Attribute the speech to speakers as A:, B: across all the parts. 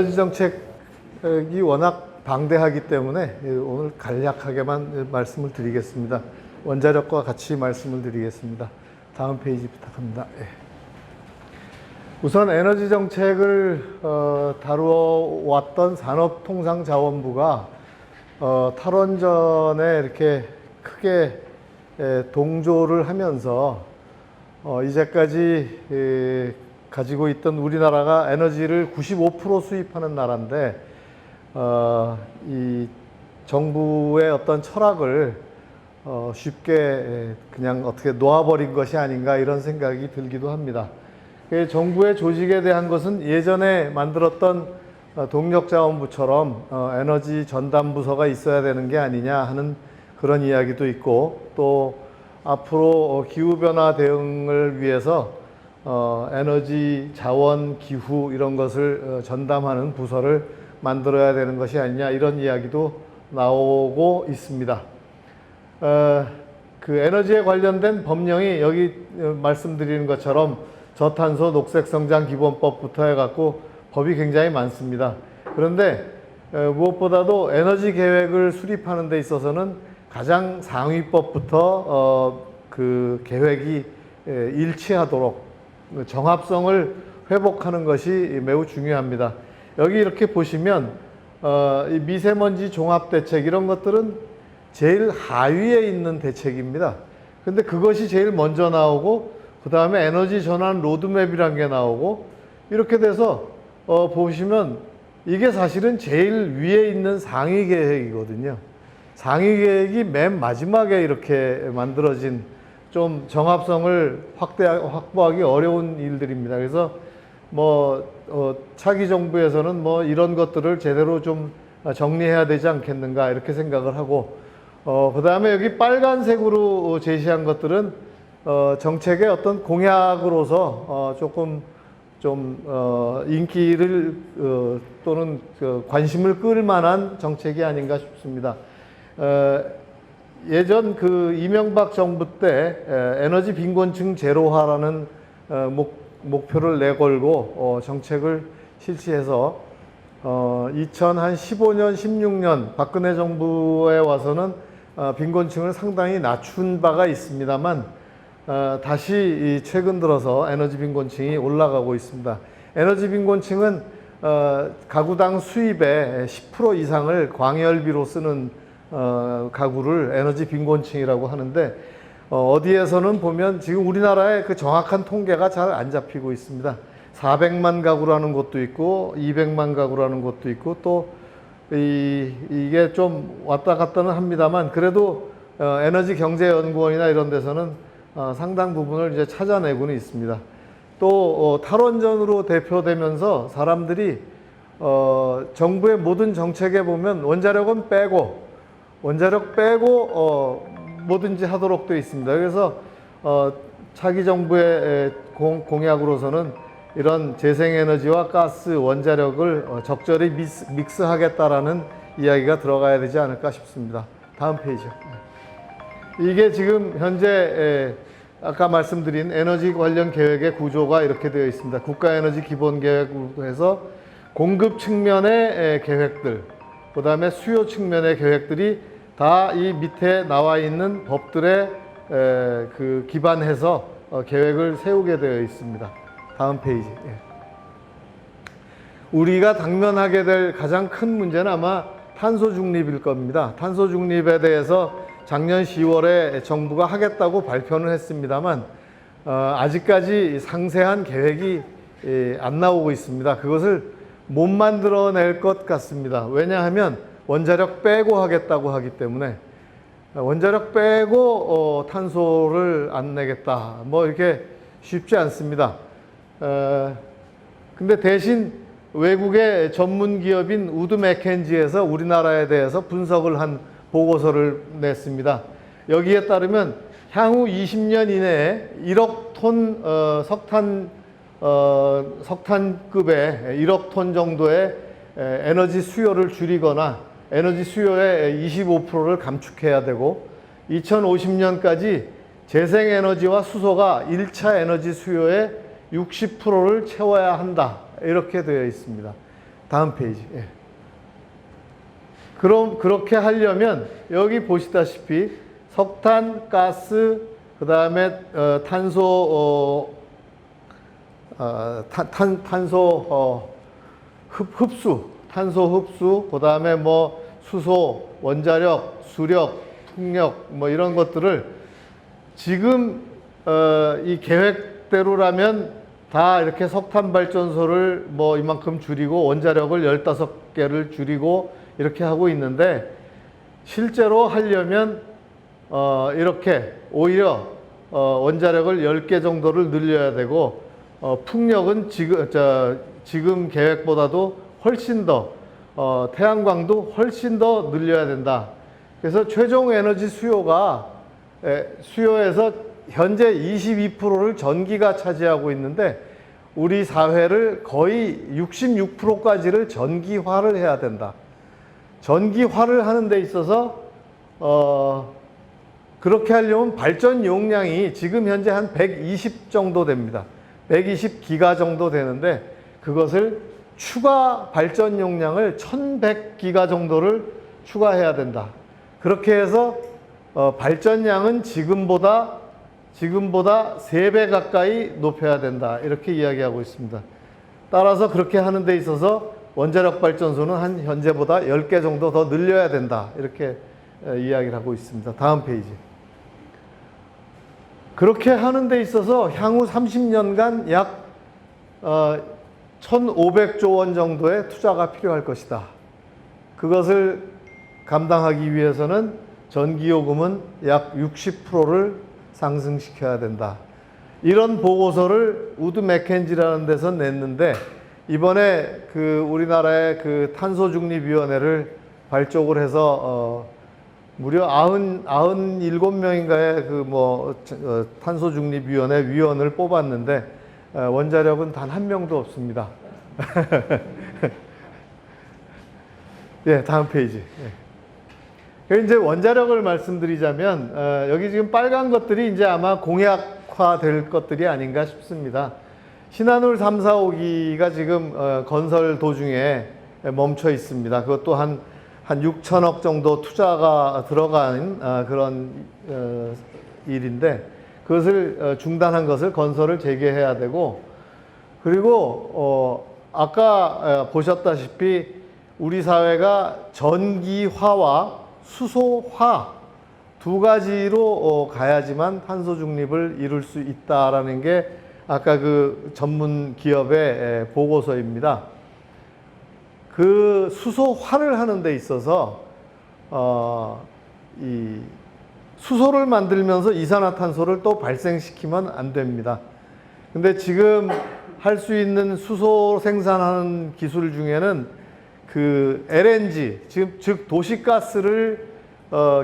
A: 에너지 정책이 워낙 방대하기 때문에 오늘 간략하게만 말씀을 드리겠습니다. 원자력과 같이 말씀을 드리겠습니다. 다음 페이지 부탁합니다. 우선 에너지 정책을 다루어 왔던 산업통상자원부가 탈원전에 이렇게 크게 동조를 하면서 이제까지 가지고 있던 우리나라가 에너지를 95% 수입하는 나라인데 이 정부의 어떤 철학을 쉽게 그냥 어떻게 놓아버린 것이 아닌가 이런 생각이 들기도 합니다. 정부의 조직에 대한 것은 예전에 만들었던 동력자원부처럼 에너지 전담부서가 있어야 되는 게 아니냐 하는 그런 이야기도 있고, 또 앞으로 기후변화 대응을 위해서 에너지, 자원, 기후 이런 것을 전담하는 부서를 만들어야 되는 것이 아니냐 이런 이야기도 나오고 있습니다. 그 에너지에 관련된 법령이 여기 말씀드리는 것처럼 저탄소 녹색성장 기본법부터 해갖고 법이 굉장히 많습니다. 그런데 무엇보다도 에너지 계획을 수립하는 데 있어서는 가장 상위법부터 그 계획이 일치하도록 정합성을 회복하는 것이 매우 중요합니다. 여기 이렇게 보시면 이 미세먼지 종합대책 이런 것들은 제일 하위에 있는 대책입니다. 근데 그것이 제일 먼저 나오고 그 다음에 에너지 전환 로드맵이라는 게 나오고 이렇게 돼서 보시면 이게 사실은 제일 위에 있는 상위 계획이거든요. 상위 계획이 맨 마지막에 이렇게 만들어진 좀 정합성을 확보하기 어려운 일들입니다. 그래서 차기 정부에서는 이런 것들을 제대로 좀 정리해야 되지 않겠는가 이렇게 생각을 하고, 그 다음에 여기 빨간색으로 제시한 것들은 정책의 어떤 공약으로서 조금 좀 인기를 또는 관심을 끌 만한 정책이 아닌가 싶습니다. 예전 그 이명박 정부 때 에너지 빈곤층 제로화라는 목표를 내걸고 정책을 실시해서 2015년, 16년 박근혜 정부에 와서는 빈곤층을 상당히 낮춘 바가 있습니다만 다시 최근 들어서 에너지 빈곤층이 올라가고 있습니다. 에너지 빈곤층은 가구당 수입의 10% 이상을 광열비로 쓰는 가구를 에너지 빈곤층이라고 하는데, 어디에서는 보면 지금 우리나라의 그 정확한 통계가 잘 안 잡히고 있습니다. 400만 가구라는 곳도 있고 200만 가구라는 곳도 있고 또 이게 좀 왔다 갔다는 합니다만, 그래도 에너지경제연구원이나 이런 데서는 상당 부분을 이제 찾아내고는 있습니다. 또 탈원전으로 대표되면서 사람들이 정부의 모든 정책에 보면 원자력 빼고 뭐든지 하도록 되어 있습니다. 그래서 차기 정부의 공약으로서는 이런 재생에너지와 가스, 원자력을 적절히 믹스하겠다라는 이야기가 들어가야 되지 않을까 싶습니다. 다음 페이지요. 이게 지금 현재 아까 말씀드린 에너지 관련 계획의 구조가 이렇게 되어 있습니다. 국가에너지 기본계획으로 해서 공급 측면의 계획들, 그 다음에 수요 측면의 계획들이 다 이 밑에 나와 있는 법들에 그 기반해서 계획을 세우게 되어 있습니다. 다음 페이지. 우리가 당면하게 될 가장 큰 문제는 아마 탄소 중립일 겁니다. 탄소 중립에 대해서 작년 10월에 정부가 하겠다고 발표는 했습니다만 아직까지 상세한 계획이 안 나오고 있습니다. 그것을 못 만들어낼 것 같습니다. 왜냐하면 원자력 빼고 하겠다고 하기 때문에, 원자력 빼고 탄소를 안 내겠다 이렇게 쉽지 않습니다. 근데 대신 외국의 전문 기업인 우드 맥켄지에서 우리나라에 대해서 분석을 한 보고서를 냈습니다. 여기에 따르면 향후 20년 이내에 1억 톤 석탄급의 1억 톤 정도의 에너지 수요를 줄이거나 에너지 수요의 25%를 감축해야 되고, 2050년까지 재생에너지와 수소가 1차 에너지 수요의 60%를 채워야 한다 이렇게 되어 있습니다. 다음 페이지. 예. 그럼 그렇게 하려면 여기 보시다시피 석탄, 가스, 그 다음에 탄소 흡수, 그 다음에 뭐 수소, 원자력, 수력, 풍력 뭐 이런 것들을 지금 이 계획대로라면 다 이렇게 석탄 발전소를 뭐 이만큼 줄이고 원자력을 15개를 줄이고 이렇게 하고 있는데 실제로 하려면 이렇게 오히려 원자력을 10개 정도를 늘려야 되고 풍력은 지금 계획보다도 훨씬 더 태양광도 훨씬 더 늘려야 된다. 그래서 최종 에너지 수요에서 현재 22%를 전기가 차지하고 있는데 우리 사회를 거의 66%까지를 전기화를 해야 된다. 전기화를 하는 데 있어서 그렇게 하려면 발전 용량이 지금 현재 한 120 정도 됩니다. 120기가 정도 되는데 그것을 추가 발전 용량을 1100기가 정도를 추가해야 된다. 그렇게 해서 발전량은 지금보다 3배 가까이 높여야 된다. 이렇게 이야기하고 있습니다. 따라서 그렇게 하는 데 있어서 원자력 발전소는 한 현재보다 10개 정도 더 늘려야 된다. 이렇게 이야기를 하고 있습니다. 다음 페이지. 그렇게 하는 데 있어서 향후 30년간 약 1,500조 원 정도의 투자가 필요할 것이다. 그것을 감당하기 위해서는 전기요금은 약 60%를 상승시켜야 된다. 이런 보고서를 우드 맥켄지라는 데서 냈는데 이번에 우리나라의 탄소중립위원회를 발족을 해서 무려 97명인가의 탄소중립위원회 위원을 뽑았는데 원자력은 단 한 명도 없습니다. 예, 다음 페이지. 예. 이제 원자력을 말씀드리자면 여기 지금 빨간 것들이 이제 아마 공약화 될 것들이 아닌가 싶습니다. 신한울 3, 4, 5기가 지금 건설 도중에 멈춰 있습니다. 그것도 한 6천억 정도 투자가 들어간 그런 일인데 그것을 중단한 것을 건설을 재개해야 되고 그리고 아까 보셨다시피 우리 사회가 전기화와 수소화 두 가지로 가야지만 탄소 중립을 이룰 수 있다라는 게 아까 그 전문 기업의 보고서입니다. 그 수소화를 하는 데 있어서 이 수소를 만들면서 이산화탄소를 또 발생시키면 안 됩니다. 근데 지금 할 수 있는 수소 생산하는 기술 중에는 그 LNG, 즉 도시가스를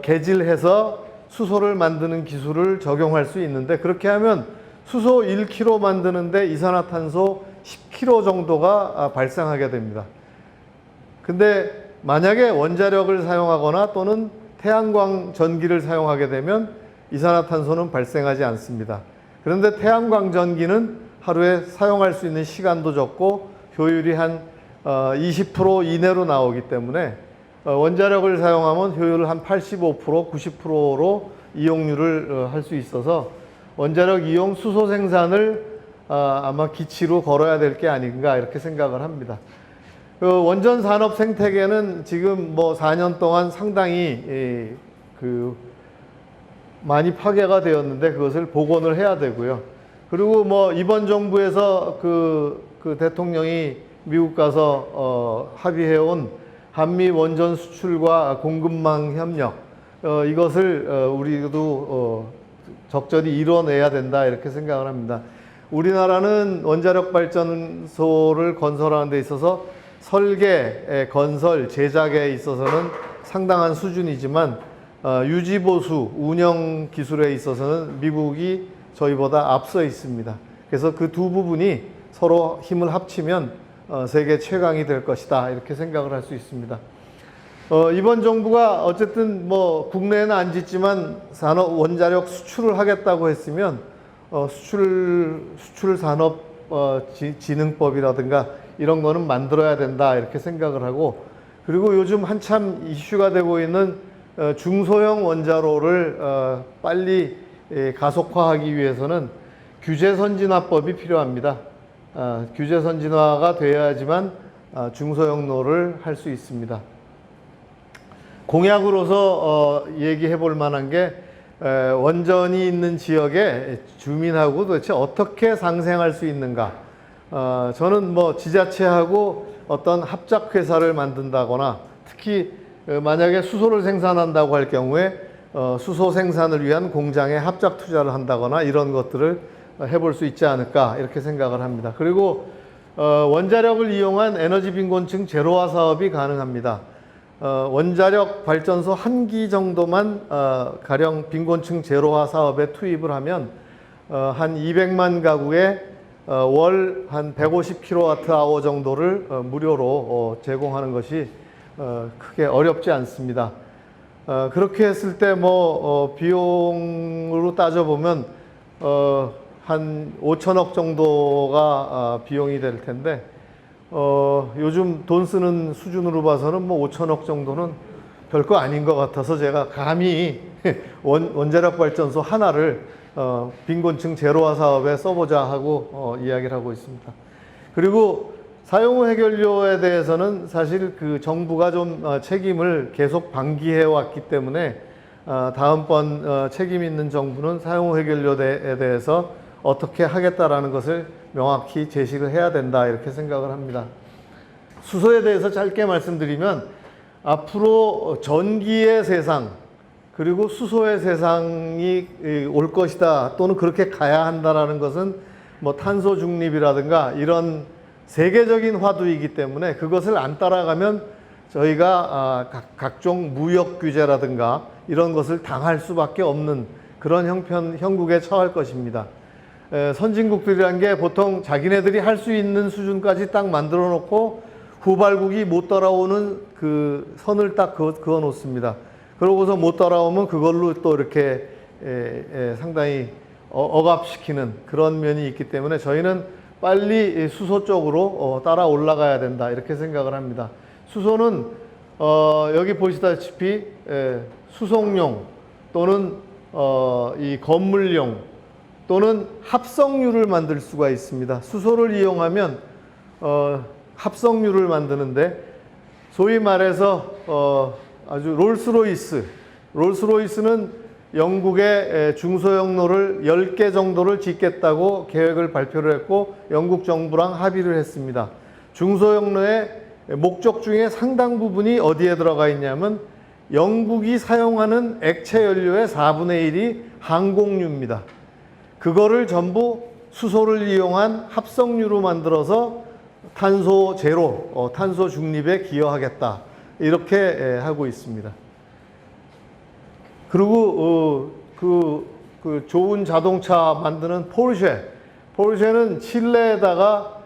A: 개질해서 수소를 만드는 기술을 적용할 수 있는데 그렇게 하면 수소 1kg 만드는데 이산화탄소 10kg 정도가 발생하게 됩니다. 근데 만약에 원자력을 사용하거나 또는 태양광 전기를 사용하게 되면 이산화탄소는 발생하지 않습니다. 그런데 태양광 전기는 하루에 사용할 수 있는 시간도 적고 효율이 한 20% 이내로 나오기 때문에 원자력을 사용하면 효율을 한 85%, 90%로 이용률을 할 수 있어서 원자력 이용 수소 생산을 아마 기치로 걸어야 될 게 아닌가 이렇게 생각을 합니다. 원전 산업 생태계는 지금 4년 동안 상당히 많이 파괴가 되었는데 그것을 복원을 해야 되고요. 그리고 이번 정부에서 그 대통령이 미국 가서 합의해온 한미 원전 수출과 공급망 협력 이것을 우리도 적절히 이뤄내야 된다 이렇게 생각을 합니다. 우리나라는 원자력 발전소를 건설하는 데 있어서 설계, 건설, 제작에 있어서는 상당한 수준이지만 유지, 보수, 운영 기술에 있어서는 미국이 저희보다 앞서 있습니다. 그래서 그 두 부분이 서로 힘을 합치면 세계 최강이 될 것이다 이렇게 생각을 할 수 있습니다. 이번 정부가 어쨌든 국내에는 안 짓지만 산업 원자력 수출을 하겠다고 했으면 수출 산업 진흥법이라든가 이런 거는 만들어야 된다 이렇게 생각을 하고, 그리고 요즘 한참 이슈가 되고 있는 중소형 원자로를 빨리 가속화하기 위해서는 규제 선진화법이 필요합니다. 규제 선진화가 돼야지만 중소형로를 할 수 있습니다. 공약으로서 얘기해 볼 만한 게 원전이 있는 지역의 주민하고 도대체 어떻게 상생할 수 있는가. 저는 뭐 지자체하고 어떤 합작회사를 만든다거나, 특히 만약에 수소를 생산한다고 할 경우에 수소 생산을 위한 공장에 합작 투자를 한다거나 이런 것들을 해볼 수 있지 않을까 이렇게 생각을 합니다. 그리고 원자력을 이용한 에너지 빈곤층 제로화 사업이 가능합니다. 원자력 발전소 한 기 정도만 가령 빈곤층 제로화 사업에 투입을 하면 한 200만 가구에 월 한 150kWh 정도를 무료로 제공하는 것이 크게 어렵지 않습니다. 그렇게 했을 때 뭐 비용으로 따져보면 한 5천억 정도가 비용이 될 텐데, 요즘 돈 쓰는 수준으로 봐서는 뭐 5천억 정도는 별거 아닌 것 같아서 제가 감히 원자력 발전소 하나를 빈곤층 제로화 사업에 써보자 하고 이야기를 하고 있습니다. 그리고 사용 후 해결료에 대해서는 사실 그 정부가 좀 책임을 계속 방기해 왔기 때문에 다음번 책임 있는 정부는 사용 후 해결료에 대해서 어떻게 하겠다라는 것을 명확히 제시를 해야 된다 이렇게 생각을 합니다. 수소에 대해서 짧게 말씀드리면, 앞으로 전기의 세상 그리고 수소의 세상이 올 것이다, 또는 그렇게 가야 한다라는 것은 뭐 탄소 중립이라든가 이런 세계적인 화두이기 때문에 그것을 안 따라가면 저희가 각종 무역 규제라든가 이런 것을 당할 수밖에 없는 그런 형국에 처할 것입니다. 선진국들이란 게 보통 자기네들이 할 수 있는 수준까지 딱 만들어 놓고 후발국이 못 따라오는 그 선을 딱 그어 놓습니다. 그러고서 못 따라오면 그걸로 또 이렇게 상당히 억압시키는 그런 면이 있기 때문에 저희는 빨리 수소 쪽으로 따라 올라가야 된다 이렇게 생각을 합니다. 수소는 여기 보시다시피 수송용 또는 이 건물용 또는 합성유를 만들 수가 있습니다. 수소를 이용하면 합성유를 만드는데, 소위 말해서 아주 롤스로이스는 영국의 중소형로를 10개 정도를 짓겠다고 계획을 발표를 했고 영국 정부랑 합의를 했습니다. 중소형로의 목적 중에 상당 부분이 어디에 들어가 있냐면 영국이 사용하는 액체 연료의 4분의 1이 항공유입니다. 그거를 전부 수소를 이용한 합성유로 만들어서 탄소 제로, 탄소 중립에 기여하겠다 이렇게 하고 있습니다. 그리고 그 좋은 자동차 만드는 포르쉐는 칠레에다가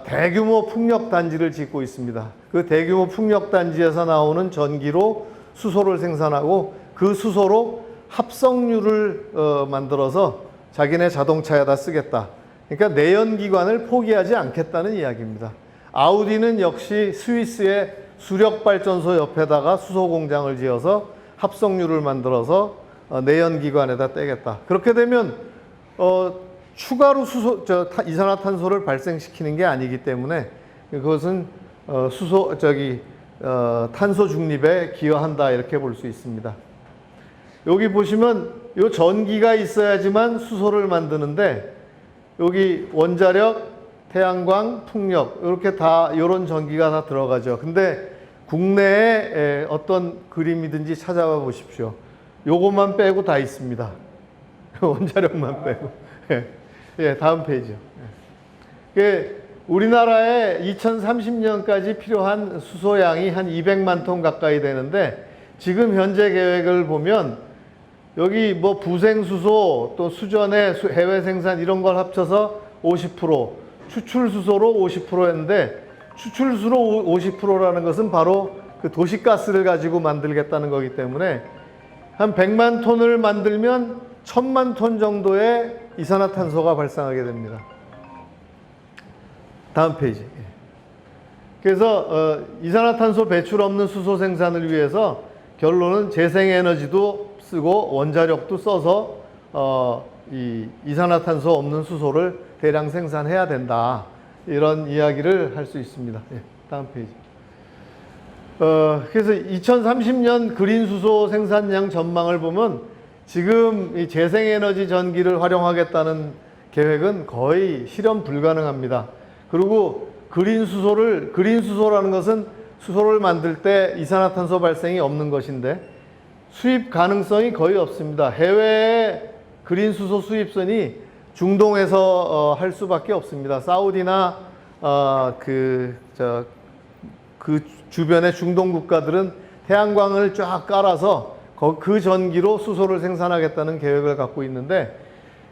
A: 대규모 풍력 단지를 짓고 있습니다. 그 대규모 풍력 단지에서 나오는 전기로 수소를 생산하고 그 수소로 합성유를 만들어서 자기네 자동차에다 쓰겠다. 그러니까 내연기관을 포기하지 않겠다는 이야기입니다. 아우디는 역시 스위스의 수력발전소 옆에다가 수소 공장을 지어서 합성유를 만들어서 내연기관에다 떼겠다. 그렇게 되면 추가로 이산화탄소를 발생시키는 게 아니기 때문에 그것은 탄소 중립에 기여한다 이렇게 볼 수 있습니다. 여기 보시면 요 전기가 있어야지만 수소를 만드는데, 여기 원자력, 태양광, 풍력 이렇게 다 이런 전기가 다 들어가죠. 근데 국내에 어떤 그림이든지 찾아봐 보십시오. 요것만 빼고 다 있습니다. 원자력만 빼고. 예, 다음 페이지요. 우리나라에 2030년까지 필요한 수소양이 한 200만 톤 가까이 되는데, 지금 현재 계획을 보면 여기 뭐 부생수소 또 수전의 해외 생산 이런 걸 합쳐서 50%, 추출수소로 50%였는데, 추출수로 50%라는 것은 바로 그 도시가스를 가지고 만들겠다는 거기 때문에 한 100만 톤을 만들면 1000만 톤 정도의 이산화탄소가 발생하게 됩니다. 다음 페이지. 그래서 이산화탄소 배출 없는 수소 생산을 위해서 결론은 재생에너지도 쓰고 원자력도 써서 이 이산화탄소 없는 수소를 대량 생산해야 된다. 이런 이야기를 할 수 있습니다. 예, 다음 페이지. 그래서 2030년 그린 수소 생산량 전망을 보면 지금 이 재생에너지 전기를 활용하겠다는 계획은 거의 실현 불가능합니다. 그리고 그린 수소라는 것은 수소를 만들 때 이산화탄소 발생이 없는 것인데 수입 가능성이 거의 없습니다. 해외에 그린 수소 수입선이 중동에서 할 수밖에 없습니다. 사우디나 그 주변의 중동 국가들은 태양광을 쫙 깔아서 그 전기로 수소를 생산하겠다는 계획을 갖고 있는데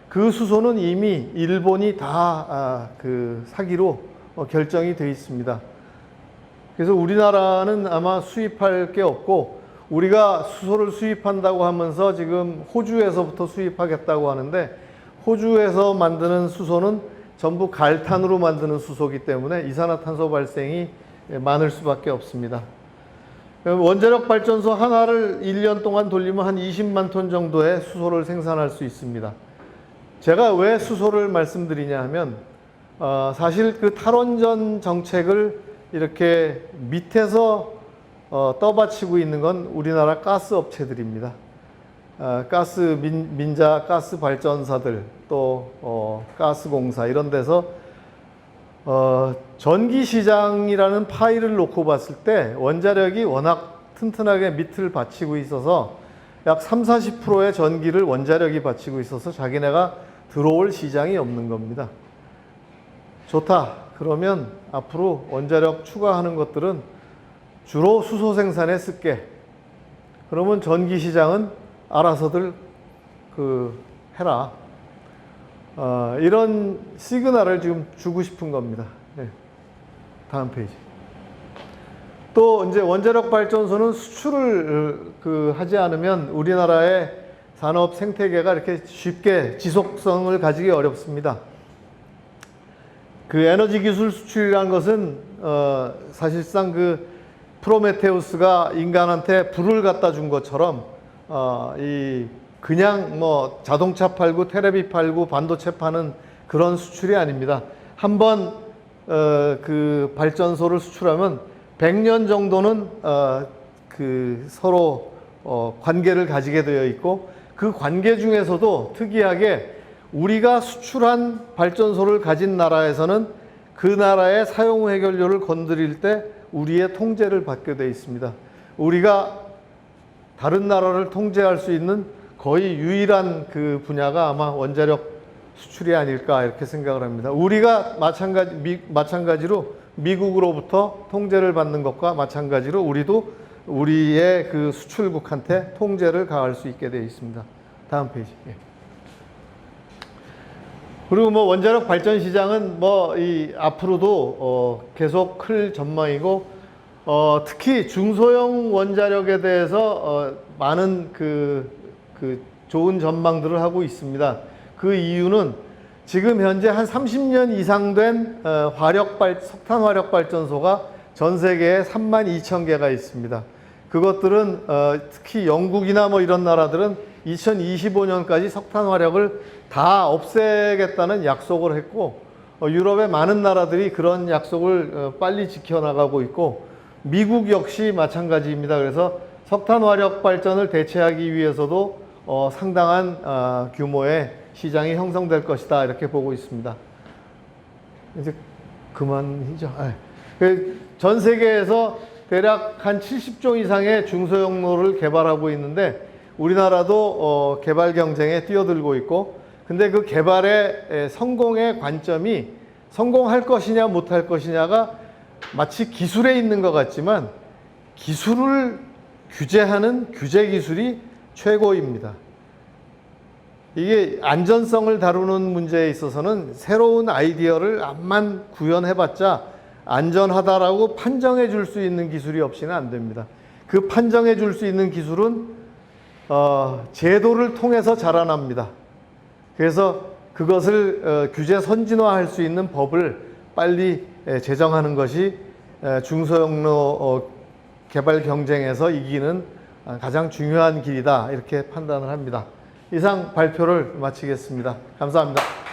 A: 그 수소는 이미 일본이 다 사기로 결정이 되어 있습니다. 그래서 우리나라는 아마 수입할 게 없고 우리가 수소를 수입한다고 하면서 지금 호주에서부터 수입하겠다고 하는데 호주에서 만드는 수소는 전부 갈탄으로 만드는 수소이기 때문에 이산화탄소 발생이 많을 수밖에 없습니다. 원자력 발전소 하나를 1년 동안 돌리면 한 20만 톤 정도의 수소를 생산할 수 있습니다. 제가 왜 수소를 말씀드리냐 하면 사실 그 탈원전 정책을 이렇게 밑에서 떠받치고 있는 건 우리나라 가스 업체들입니다. 민자 가스 발전사들 또 가스공사 이런 데서 전기 시장이라는 파일을 놓고 봤을 때 원자력이 워낙 튼튼하게 밑을 받치고 있어서 약 30~40%의 전기를 원자력이 받치고 있어서 자기네가 들어올 시장이 없는 겁니다. 좋다. 그러면 앞으로 원자력 추가하는 것들은 주로 수소 생산에 쓸게. 그러면 전기 시장은 알아서들 해라. 이런 시그널을 지금 주고 싶은 겁니다. 네. 다음 페이지. 또 이제 원자력 발전소는 수출을 하지 않으면 우리나라의 산업 생태계가 이렇게 쉽게 지속성을 가지기 어렵습니다. 그 에너지 기술 수출이라는 것은 사실상 그 프로메테우스가 인간한테 불을 갖다 준 것처럼 그냥 뭐 자동차 팔고 테레비 팔고 반도체 파는 그런 수출이 아닙니다. 한번 그 발전소를 수출하면 100년 정도는 서로 관계를 가지게 되어 있고 그 관계 중에서도 특이하게 우리가 수출한 발전소를 가진 나라에서는 그 나라의 사용 해결료를 건드릴 때 우리의 통제를 받게 되어 있습니다. 우리가 다른 나라를 통제할 수 있는 거의 유일한 그 분야가 아마 원자력 수출이 아닐까 이렇게 생각을 합니다. 우리가 마찬가지로 미국으로부터 통제를 받는 것과 마찬가지로 우리도 우리의 그 수출국한테 통제를 가할 수 있게 되어 있습니다. 다음 페이지. 그리고 뭐 원자력 발전 시장은 뭐 앞으로도 계속 클 전망이고 특히 중소형 원자력에 대해서 많은 그 좋은 전망들을 하고 있습니다. 그 이유는 지금 현재 한 30년 이상 된 석탄 화력 발전소가 전 세계에 32,000개가 있습니다. 그것들은 특히 영국이나 뭐 이런 나라들은 2025년까지 석탄 화력을 다 없애겠다는 약속을 했고 유럽의 많은 나라들이 그런 약속을 빨리 지켜나가고 있고 미국 역시 마찬가지입니다. 그래서 석탄 화력 발전을 대체하기 위해서도 상당한 규모의 시장이 형성될 것이다 이렇게 보고 있습니다. 이제 그만이죠. 전 세계에서 대략 한 70종 이상의 중소형로를 개발하고 있는데 우리나라도 개발 경쟁에 뛰어들고 있고 근데 그 개발의 성공의 관점이 성공할 것이냐 못할 것이냐가 마치 기술에 있는 것 같지만 기술을 규제하는 규제 기술이 최고입니다. 이게 안전성을 다루는 문제에 있어서는 새로운 아이디어를 암만 구현해봤자 안전하다라고 판정해 줄 수 있는 기술이 없이는 안 됩니다. 그 판정해 줄 수 있는 기술은 제도를 통해서 자라납니다. 그래서 그것을 규제 선진화할 수 있는 법을 빨리 제정하는 것이 중소형로 개발 경쟁에서 이기는 가장 중요한 길이다 이렇게 판단을 합니다. 이상 발표를 마치겠습니다. 감사합니다.